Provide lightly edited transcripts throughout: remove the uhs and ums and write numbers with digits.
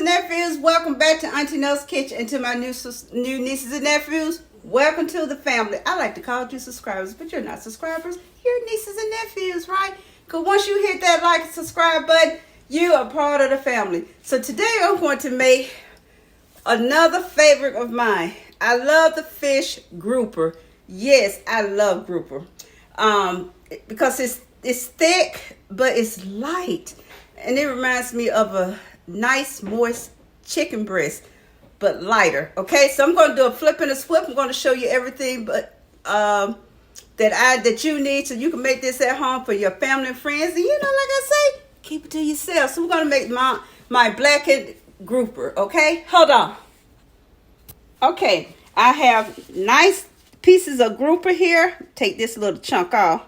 and nephews, welcome back to Auntie Nell's Kitchen and to my new nieces and nephews. Welcome to the family. I like to call you subscribers, but you're not subscribers. You're nieces and nephews, right? Because once you hit that like and subscribe button, you are part of the family. So today I'm going to make another favorite of mine. I love the fish grouper. Yes, I love grouper. Because it's thick, but it's light. And it reminds me of a nice, moist chicken breast, but lighter. Okay, so I'm going to do a flip and a swip. I'm going to show you everything but that you need so you can make this at home for your family and friends. And you know, like I say, keep it to yourself. So we're going to make my blackened grouper. Okay, hold on. Okay, I have nice pieces of grouper here. Take this little chunk off.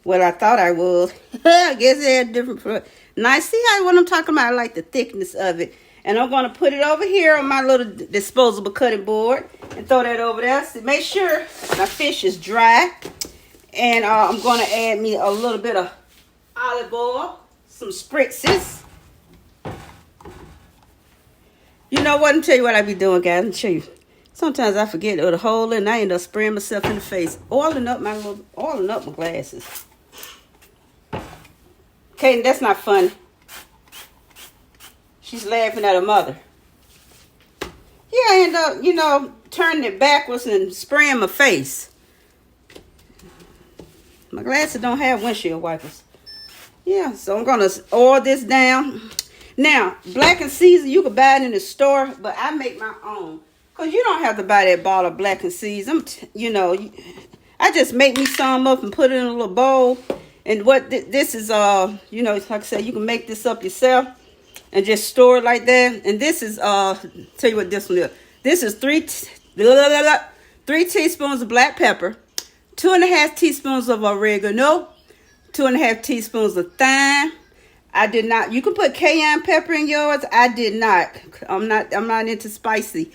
Well, I thought I would. I guess they had different. Nice. See how what I'm talking about? I like the thickness of it. And I'm going to put it over here on my little disposable cutting board and throw that over there. So make sure my fish is dry. And I'm going to add me a little bit of olive oil, some spritzes. You know what? I'll tell you what I be doing, guys. I'll show you. Sometimes I forget the hole and I end up spraying myself in the face, oiling up my glasses. Okay, that's not funny. She's laughing at her mother. Yeah, I end up, turning it backwards and spraying my face. My glasses don't have windshield wipers. Yeah, so I'm going to oil this down. Now, blackened season, you can buy it in the store, but I make my own. Because you don't have to buy that bottle of blackened season. I just make me some up and put it in a little bowl. And what this is, like I said, you can make this up yourself and just store it like that. And this is, tell you what this one is. This is 3 teaspoons of black pepper, 2.5 teaspoons of oregano, 2.5 teaspoons of thyme. I did not. You can put cayenne pepper in yours. I did not. I'm not into spicy.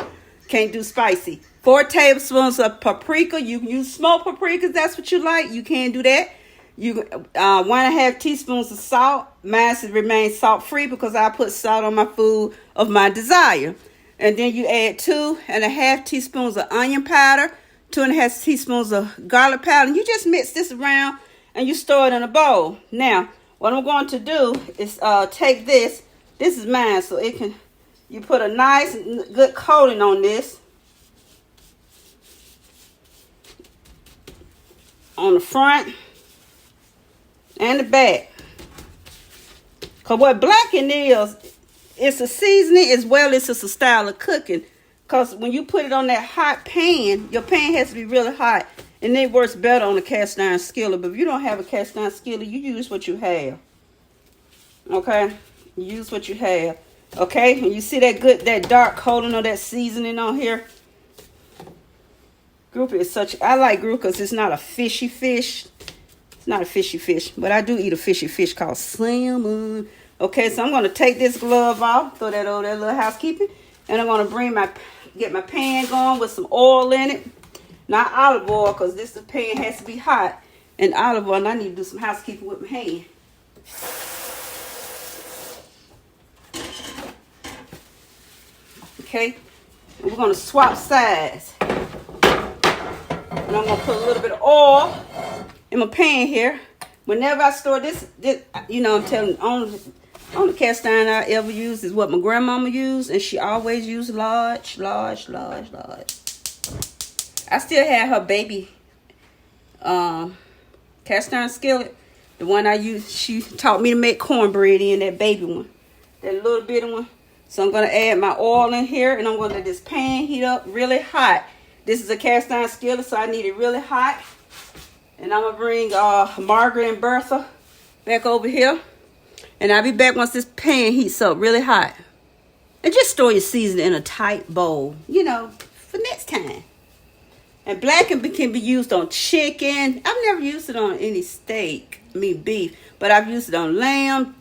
Can't do spicy. 4 tablespoons of paprika. You can use smoked paprika. That's what you like. You can do that. You 1.5 teaspoons of salt. Mine remains salt free because I put salt on my food of my desire. And then you add 2.5 teaspoons of onion powder, 2.5 teaspoons of garlic powder. And you just mix this around and you store it in a bowl. Now, what I'm going to do is take this. This is mine, so it can. You put a nice, good coating on this. On the front and the back. Because what blackened is, it's a seasoning as well as it's a style of cooking. Because when you put it on that hot pan, your pan has to be really hot. And it works better on a cast iron skillet. But if you don't have a cast iron skillet, you use what you have. Okay? You use what you have. Okay? And you see that dark coating of that seasoning on here? Grouper is I like grouper because it's not a fishy fish. It's not a fishy fish. But I do eat a fishy fish called salmon. Okay, so I'm going to take this glove off. Throw that over there, little housekeeping. And I'm going to get my pan going with some oil in it. Not olive oil because the pan has to be hot. And olive oil, and I need to do some housekeeping with my hand. Okay, and we're going to swap sides. And I'm going to put a little bit of oil in my pan here. Whenever I store this I'm telling you, only cast iron I ever use is what my grandmama used. And she always used large. I still have her baby cast iron skillet. The one I used, she taught me to make cornbread in, that baby one. That little bitty one. So I'm going to add my oil in here. And I'm going to let this pan heat up really hot. This is a cast iron skillet, so I need it really hot. And I'm going to bring Margaret and Bertha back over here. And I'll be back once this pan heats up really hot. And just store your seasoning in a tight bowl, for next time. And blackened can be used on chicken. I've never used it on any steak, beef. But I've used it on lamb,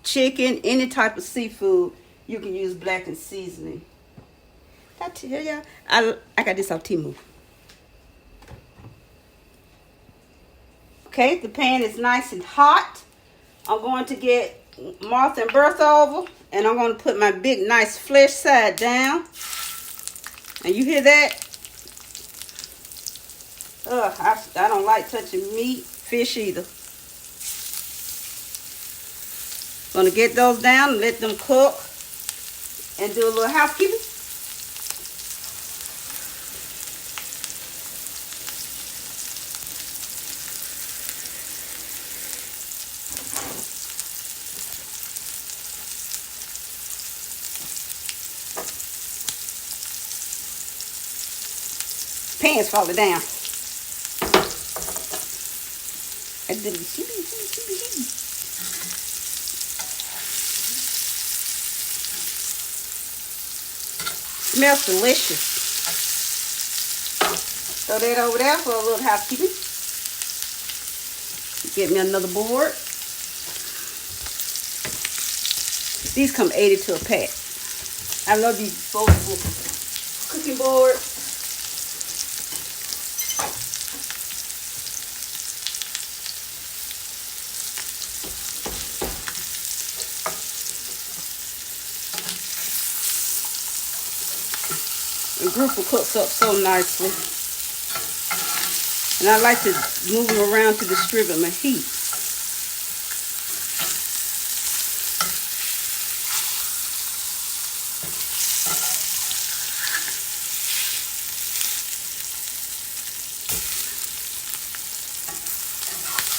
chicken, any type of seafood. You can use blackened seasoning. I tell ya, I got this off Temu. Okay, the pan is nice and hot. I'm going to get Martha and Bertha over And I'm going to put my big, nice flesh side down. And you hear that? I don't like touching meat, fish either. Going to get those down and let them cook. And do a little housekeeping. Pan's falling down. Smells delicious. Throw that over there for a little housekeeping. Get me another board. These come 80 to a pack. I love these disposable cooking boards. The grouper cooks up so nicely. And I like to move them around to distribute my heat.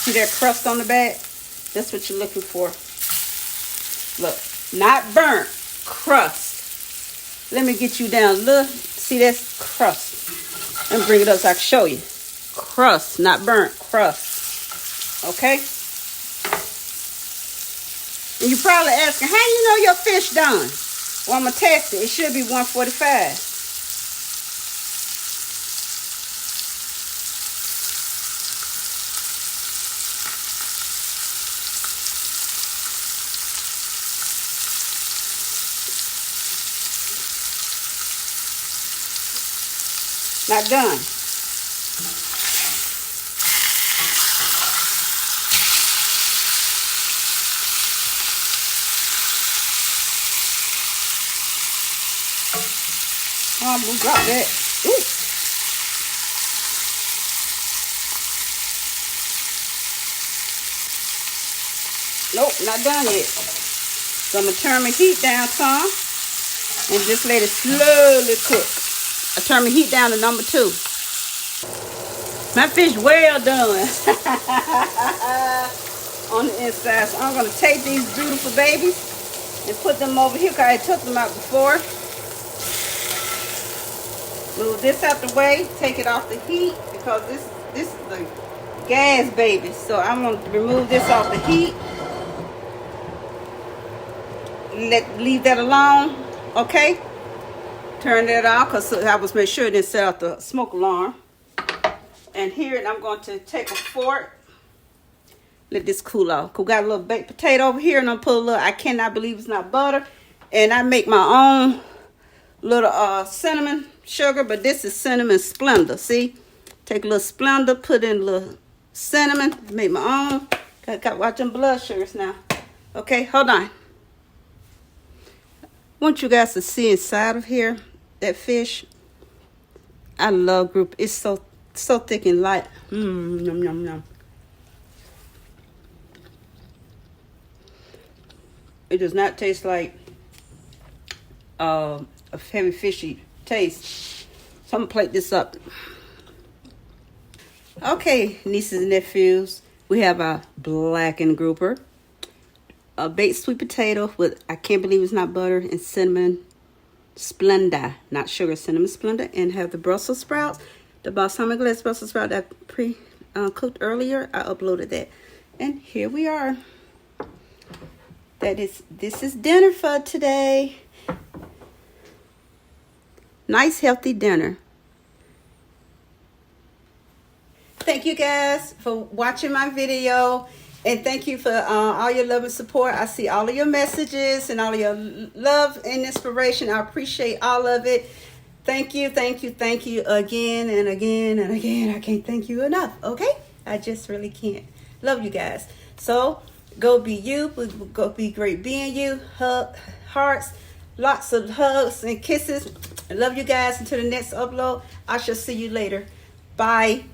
See that crust on the back? That's what you're looking for. Look, not burnt, crust. Let me get you down. Look, see that's crust. Let me bring it up so I can show you. Crust, not burnt, crust. Okay? And you're probably asking, how do you know your fish done? Well, I'm going to test it. It should be 145. Not done. Oh, I'm gonna drop that. Ooh. Nope, not done yet. So I'm gonna turn my heat down some and just let it slowly cook. I turn my heat down to number 2. My fish well done on the inside. So I'm going to take these beautiful babies and put them over here because I took them out before. Move this out the way. Take it off the heat because this is the gas baby. So I'm going to remove this off the heat. Leave that alone. Okay. Turn that off because I was making sure it didn't set off the smoke alarm. And here I'm going to take a fork. Let this cool off. We got a little baked potato over here and I'm put a little, I cannot believe it's not butter. And I make my own little cinnamon sugar, but this is cinnamon Splenda. See? Take a little Splenda, put in a little cinnamon, make my own. Got to watch them blood sugars now. Okay, hold on. I want you guys to see inside of here. That fish, I love grouper. It's so thick and light. Yum, yum, yum. It does not taste like a heavy fishy taste. So I'm gonna plate this up. Okay, nieces and nephews, we have a blackened grouper, a baked sweet potato with, I can't believe it's not butter, and cinnamon Splenda, not sugar, cinnamon Splenda, and have the Brussels sprouts, the balsamic glaze Brussels sprout that I pre-cooked earlier. I uploaded that, and here we are. This is dinner for today. Nice healthy dinner. Thank you guys for watching my video. And thank you for all your love and support. I see all of your messages and all of your love and inspiration. I appreciate all of it. Thank you, thank you, thank you again and again and again. I can't thank you enough, okay? I just really can't. Love you guys. So go be you. Go be great being you. hearts, lots of hugs and kisses. I love you guys. Until the next upload, I shall see you later. Bye.